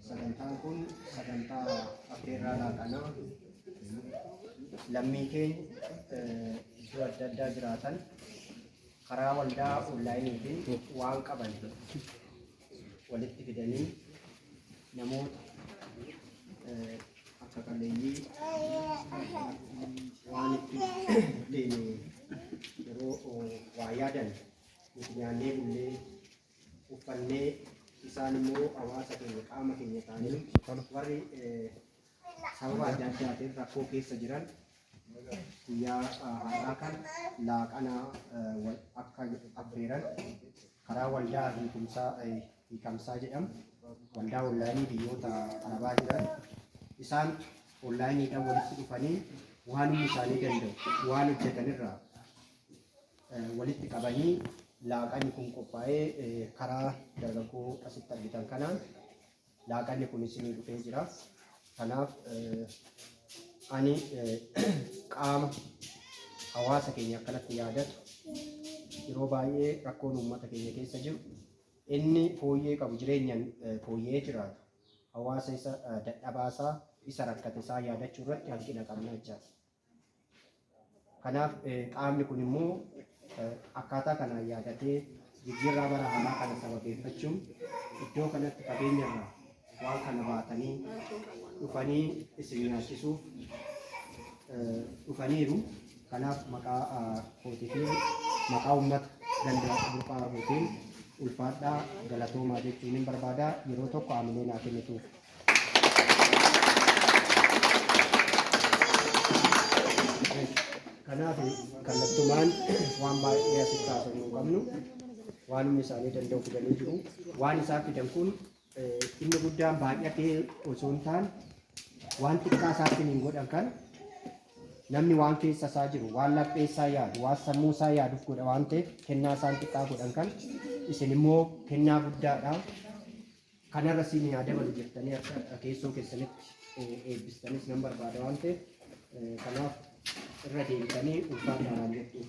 Sagantaan kun sagantaa affeerraa laaqanaa lammii keenya iddoo adda addaa jiraatan karaa waldaa onlaayiniitiin waan qaban walitti fidanii namoota akka qalleeyyii waan itti yeroo waa yaadan nyaannee bullee uffannee isaan immoo hawaasa keenya qaama keenya ta'anii warri sababa adda addaatiin rakkoo keessa jiran guyyaa har'aa kan laaqanaa akka affeeran karaa waldaa hiikamsaa jedhamu waldaa onlaayinii biyyoota arabaa jiran isaan onlaayiniidhaan walitti dhufanii waan humni isaanii danda'u waan hojjetanirraa walitti qabanii laaqanni kun qophaa'ee karaa dargaggoo asitti argitan kanaan laaqanni kun isinii dhufee jira. Kanaaf ani qaama hawaasa keenya akkanatti yaadatu yeroo baay'ee rakkoon uummata keenya keessa jiru inni fooyyee qabu jireenyaan fooyyee jiraatu hawaasa isa dadhabaasaa isa rakkate isaa yaadachuu irratti hanqina qabna jechaadha. Kanaaf qaamni kun immoo akkaataa kanaan yaadatee jijjiirraa bara haaraa kana sababeeffachuun iddoo kanatti qabeenyarraa waan kana baatanii dhufanii isin nyaachisuuf dhufaniiru. Kanaaf maqaa kootii fi maqaa uummata gandaa burqaa buutiin ulfaadhaa galatoomaa jechuun hin barbaada. Yeroo tokko aamilee naa kennituuf. Kanaaf kallattumaan waan baay'ee asitti haasofnu qabnu waan humni isaanii danda'u fidanii jiru. Waan isaan fidan kun inni guddaan baay'atee osoo hin taane waan xiqqaa isaatiin hin godhan kan namni waan keessa isaa jiru waan lapheessaa yaadu waan sammuu isaa yaaduuf godha waan ta'eef kennaa isaan xiqqaa godhan kan isin immoo kennaa guddaadha. Kanarra siin yaa dabalu jettanii akka keessoo keessanitti eebbistanis nan barbaada waan ta'eef kanaaf irra deebitanii ulfaadhaan jettu.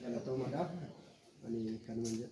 Galatoomaadhaaf ani kanuma jedhu.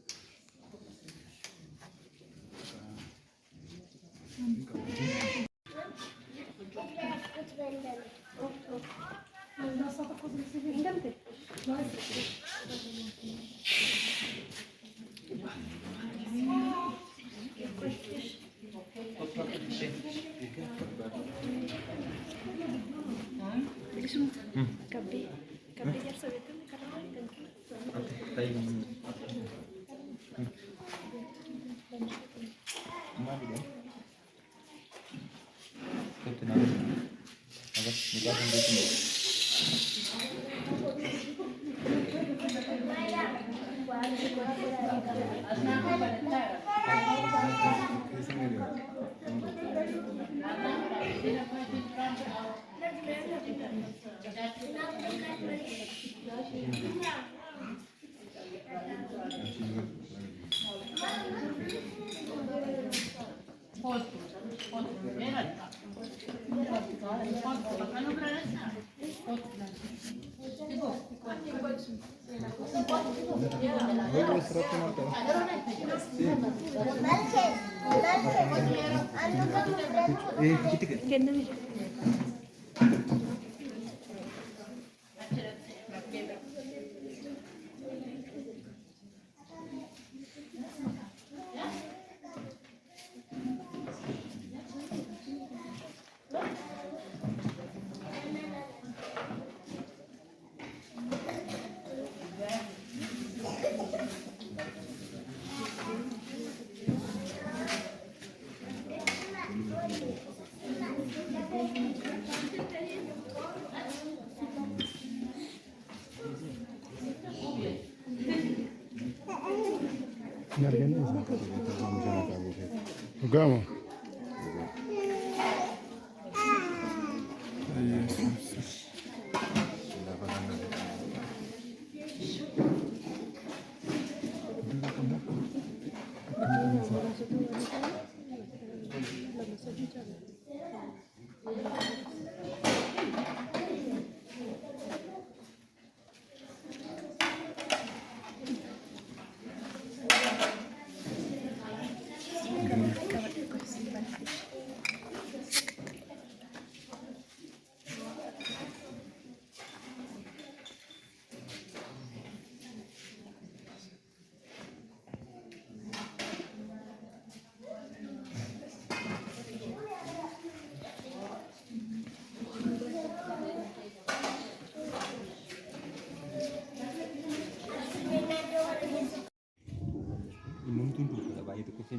Vamos.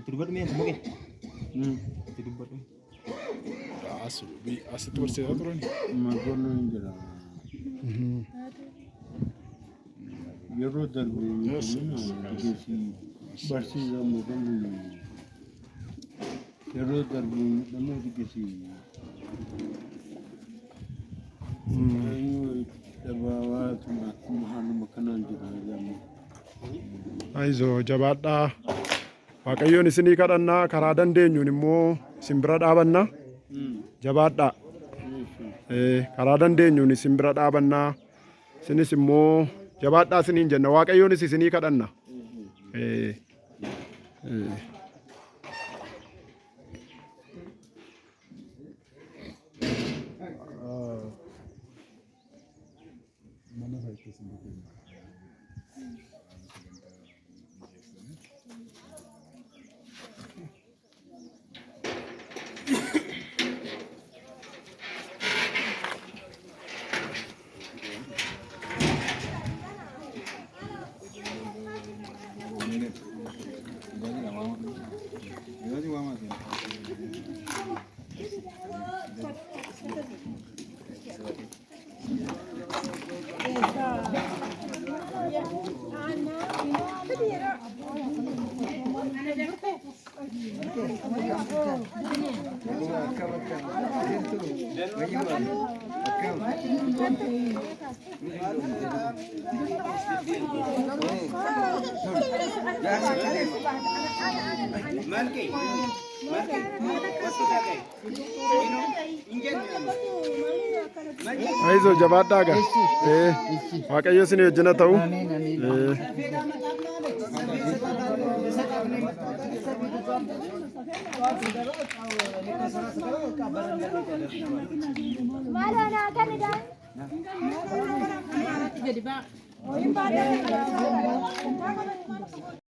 Turbat mi mungkin. Turbat. Asitti barsiisaa turan. Magono jira. Yeroo darbe barsiisaa magono. Yeroo darbe nama digesi. Dabawaa mahaan makanaan jira jedhamu. Aizoo jabaadhaa. Waaqayyoon isinii kadhannaa karaa dandeenyuun immoo isin bira dhaabannaa. Jabaadhaa. Karaa dandeenyuun isin bira dhaabannaa. Isinis immoo jabaadhaa isiniin jenna. Waaqayyoonis isinii kadhanna. Aizoo jabaadhaa gaa. Waaqayyo isin wajjin haa ta'u. Jadi Pak.